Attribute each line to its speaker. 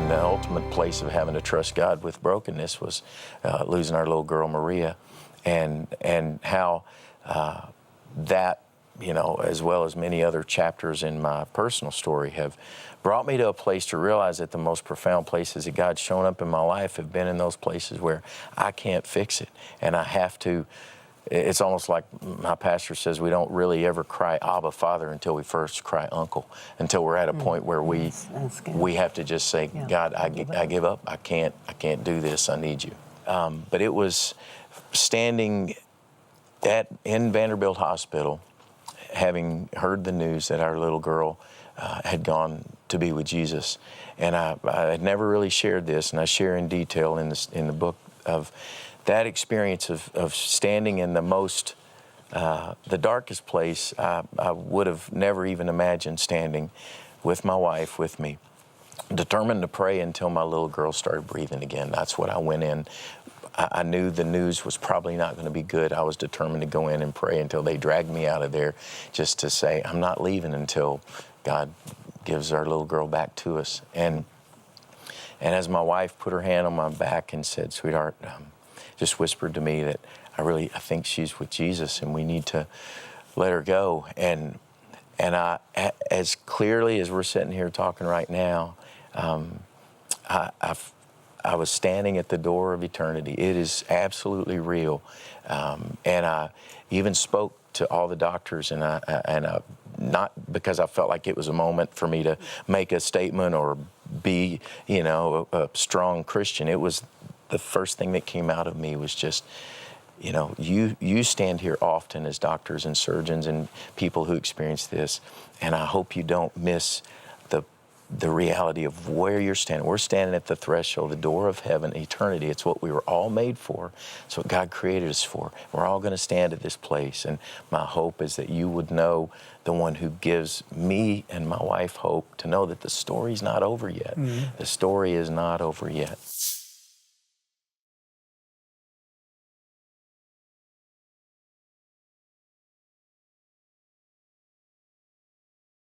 Speaker 1: And the ultimate place of having to trust God with brokenness was losing our little girl, Maria, and how that, you know, as well as many other chapters in my personal story have brought me to a place to realize that the most profound places that God's shown up in my life have been in those places where I can't fix it. And I have to, it's almost like my pastor says, we don't really ever cry Abba, Father, until we first cry Uncle, until we're at a point where we have to just say, God, I give up. I can't do this. I need you. But it was standing in Vanderbilt Hospital, having heard the news that our little girl had gone to be with Jesus. And I had never really shared this, and I share in detail in the book of that experience of standing in the most, the darkest place I would have never even imagined standing, with my wife with me, determined to pray until my little girl started breathing again. That's what I went in. I knew the news was probably not going to be good. I was determined to go in and pray until they dragged me out of there, just to say, I'm not leaving until God gives our little girl back to us. And as my wife put her hand on my back and said, sweetheart, just whispered to me that I think she's with Jesus and we need to let her go. And I, as clearly as we're sitting here talking right now, I was standing at the door of eternity. It is absolutely real. And I even spoke to all the doctors, and I not because I felt like it was a moment for me to make a statement or be, you know, a strong Christian. It was the first thing that came out of me was just, you know, you stand here often as doctors and surgeons and people who experience this, and I hope you don't miss the reality of where you're standing. We're standing at the threshold, the door of heaven, eternity. It's what we were all made for. It's what God created us for. We're all going to stand at this place. And my hope is that you would know the one who gives me and my wife hope to know that the story's not over yet. The story is not over yet.